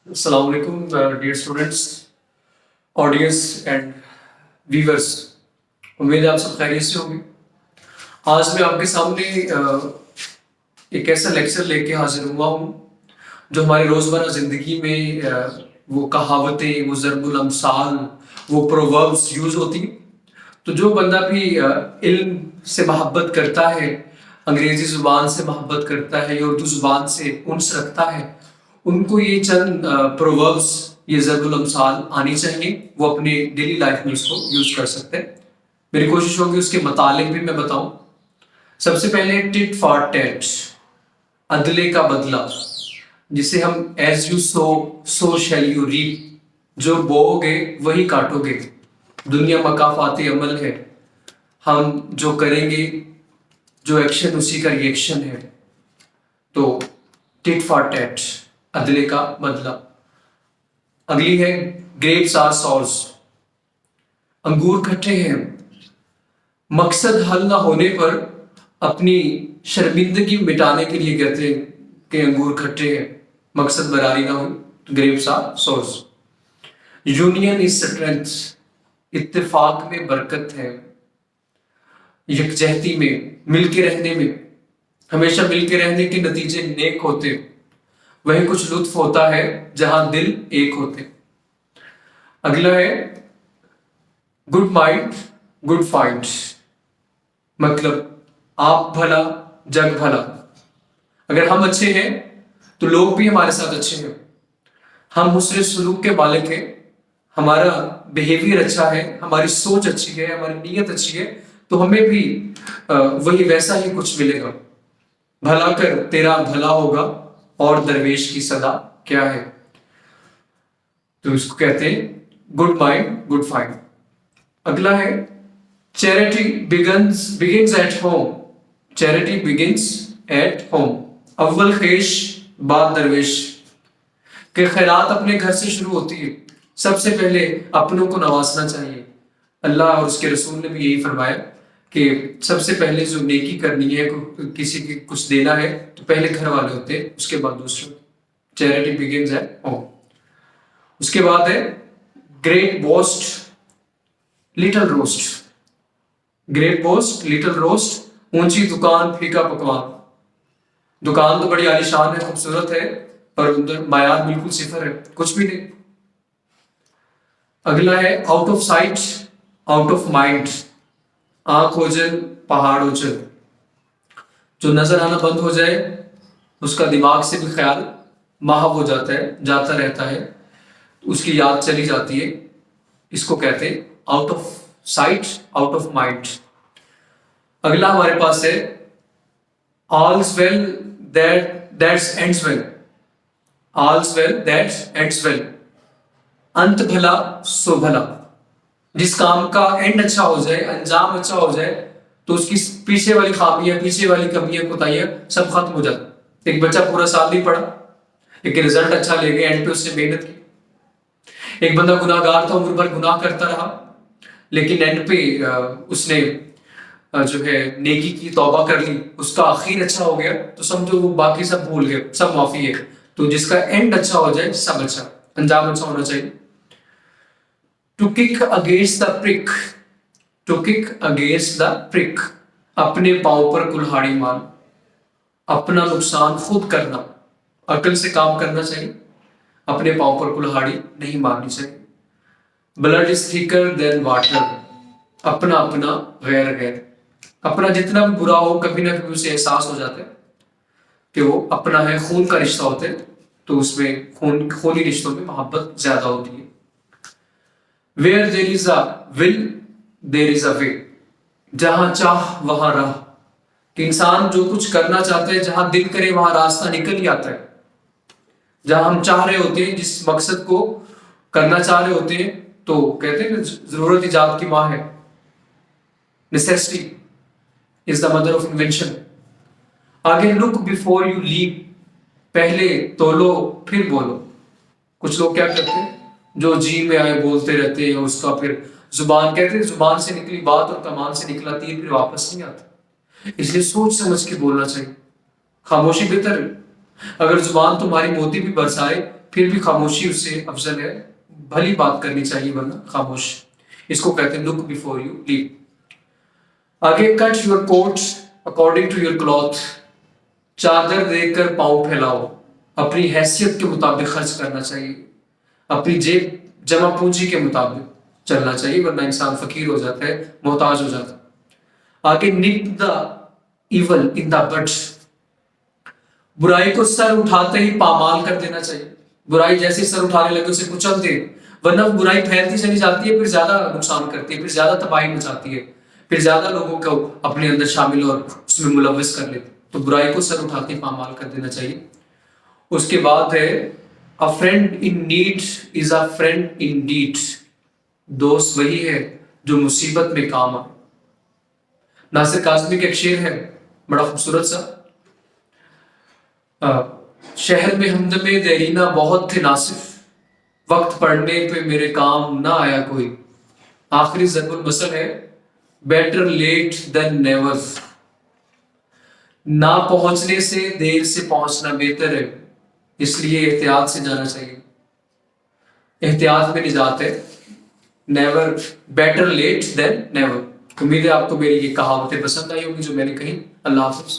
السلام علیکم dear students, audience and viewers, امید ہے آپ سب خیریت سے ہوں گے۔ آج میں آپ کے سامنے ایک ایسا لیکچر لے کے حاضر ہوا ہوں جو ہماری روزمرہ زندگی میں وہ کہاوتیں، وہ ضرب الامثال، وہ پرووربس یوز ہوتی ہیں۔ تو جو بندہ بھی علم سے محبت کرتا ہے، انگریزی زبان سے محبت کرتا ہے یا اردو زبان سے انس رکھتا ہے، ان کو یہ چند پرووربس، یہ ضرب الامثال آنی چاہیے، وہ اپنے ڈیلی لائف میں اس کو یوز کر سکتے ہیں۔ میری کوشش ہوگی اس کے متعلق بھی میں بتاؤں۔ سب سے پہلے ٹٹ فار ٹیٹ، عدلے کا بدلہ، جسے ہم as you sow shall you reap, جو بو گے وہی کاٹو گے۔ دنیا مکافات عمل ہے، ہم جو کریں گے، جو ایکشن اسی کا ریئیکشن ہے۔ تو ٹٹ فار ٹیٹ، عدلے کا بدلہ۔ اگلی ہے گریپس آر سورس، انگور کھٹے ہیں، مقصد حل نہ ہونے پر اپنی شرمندگی مٹانے کے لیے کہتے ہیں کہ انگور کھٹے ہیں، مقصد براری نہ ہوئی تو grapes are sour. Union is strength, اتفاق میں برکت ہے، یکجہتی میں، مل کے رہنے میں، ہمیشہ مل کے رہنے کے نتیجے نیک ہوتے، وہیں کچھ لطف ہوتا ہے جہاں دل ایک ہوتے۔ اگلا ہے گڈ مائنڈ گڈ فائنڈ، مطلب آپ بھلا جگ بھلا۔ اگر ہم اچھے ہیں تو لوگ بھی ہمارے ساتھ اچھے ہیں، ہم حسن سلوک کے مالک ہیں، ہمارا بیہیویئر اچھا ہے، ہماری سوچ اچھی ہے، ہماری نیت اچھی ہے، تو ہمیں بھی وہی ویسا ہی کچھ ملے گا۔ بھلا کر تیرا بھلا ہوگا اور درویش کی صدا کیا ہے۔ تو اس کو کہتے ہیں گڈ مائنڈ گڈ فائنڈ۔ اگلا ہے charity begins at home, charity begins at home, اول خیش بعد درویش، کہ خیرات اپنے گھر سے شروع ہوتی ہے، سب سے پہلے اپنوں کو نوازنا چاہیے۔ اللہ اور اس کے رسول نے بھی یہی فرمایا کہ سب سے پہلے جو نیکی کرنی ہے، کسی کی کچھ دینا ہے تو پہلے گھر والے ہوتے ہیں، اس کے بعد دوسرے۔ Charity begins at home. اس کے بعد ہے great boast little roast, great boast little roast, اونچی دکان پھیکا پکوان۔ دکان تو بڑی عالیشان ہے، خوبصورت ہے، پر اندر معیار بالکل صفر ہے، کچھ بھی نہیں۔ اگلا ہے out of sight out of mind, آنکھ اوجل پہاڑ اوجل، جو نظر آنا بند ہو جائے اس کا دماغ سے بھی خیال محو ہو جاتا ہے، جاتا رہتا ہے، اس کی یاد چلی جاتی ہے۔ اس کو کہتے ہیں out of sight out of mind. اگلا ہمارے پاس ہے all's well that ends well، all's well that ends well، انت بھلا سو بھلا۔ جس کام کا اینڈ اچھا ہو جائے، انجام اچھا ہو جائے، تو اس کی پیچھے والی خامیاں، پیچھے والی کمیاں کوتاہیاں سب ختم ہو جاتی۔ ایک بچہ پورا سال نہیں پڑھا لیکن رزلٹ اچھا لے گیا، اینڈ پہ اس نے محنت کی۔ ایک بندہ گناہ گار تھا، عمر بھر گناہ کرتا رہا، لیکن اینڈ پہ اس نے جو ہے نیکی کی، توبہ کر لی، اس کا آخر اچھا ہو گیا، تو سمجھو وہ باقی سب بھول گئے، سب معافی ہے۔ تو جس کا اینڈ اچھا ہو جائے، سب اچھا، انجام اچھا ہونا چاہیے۔ ٹو کک اگینسٹ دا پرک، ٹو کک اگینسٹ دا پرک، اپنے پاؤں پر کلہاڑی مار، اپنا نقصان خود کرنا، عقل سے کام کرنا چاہیے، اپنے پاؤں پر کلہاڑی نہیں مارنی چاہیے۔ بلڈ از تھکر دین واٹر، اپنا اپنا غیر غیر، اپنا جتنا بھی برا ہو کبھی نہ کبھی اسے احساس ہو جاتا ہے کہ وہ اپنا ہے، خون کا رشتہ ہوتا ہے، تو اس میں خونی رشتوں میں محبت زیادہ ہوتی ہے۔ Where there is a will there is a way، جہاں چاہ وہاں راہ، کہ انسان جو کچھ کرنا چاہتا ہے، جہاں دل کرے وہاں راستہ نکل ہی آتا ہے۔ جہاں ہم چاہ رہے ہوتے ہیں، جس مقصد کو کرنا چاہ رہے ہوتے ہیں، تو کہتے ہیں ضرورت ایجاد کی ماں ہے، necessity is the mother of invention۔ آگے look before you leap، پہلے تولو پھر بولو۔ کچھ لوگ کیا کرتے ہیں، جو جی میں آئے بولتے رہتے ہیں، اس کا پھر زبان، کہتے ہیں زبان سے نکلی بات اور کمان سے نکلا تیر پھر واپس نہیں آتا، اس لیے سوچ سمجھ کے بولنا چاہیے۔ خاموشی بہتر ہے۔ اگر زبان تمہاری موتی بھی برسائے پھر بھی خاموشی اس سے افضل ہے. بھلی بات کرنی چاہیے ورنہ خاموش. اس کو کہتے ہیں لک بفور یو لیپ. آگے cut your coat according to your cloth. چادر دیکھ کر پاؤں پھیلاؤ. اپنی حیثیت کے مطابق خرچ کرنا چاہیے. اپنی جیب جمع پونجی کے مطابق چلنا چاہیے ورنہ انسان فقیر ہو جاتا ہے, محتاج ہو جاتا ہے. آگے نپ دا ایول ان دا بڈ. برائی کو سر اٹھاتے ہی پامال کر دینا چاہیے. برائی جیسے سر اٹھانے لگے اسے کچل دے, ورنہ برائی پھیلتی چلی جاتی ہے, پھر زیادہ نقصان کرتی ہے, پھر زیادہ تباہی مچاتی ہے, پھر زیادہ لوگوں کو اپنے اندر شامل اور اس میں ملوث کر لیتے. تو برائی کو سر اٹھاتے پامال کر دینا چاہیے. اس کے بعد ہے a friend in need is a friend indeed. دوست وہی ہے جو مصیبت میں کام آئے. ناصر کاظمی کا ایک شعر ہے بڑا خوبصورت سا. شہر میں ہمدم دیرینہ بہت تھے ناصف, وقت پڑنے پہ میرے کام نہ آیا کوئی. آخری ضرب المثل ہے بیٹر لیٹ دین نیور. نہ پہنچنے سے دیر سے پہنچنا بہتر ہے, اس لیے احتیاط سے جانا چاہیے. احتیاط میں نجات ہے. Never, better late than never. امید ہے آپ کو میری یہ کہاوتیں پسند آئی ہوگی جو میں نے کہی. اللہ حافظ.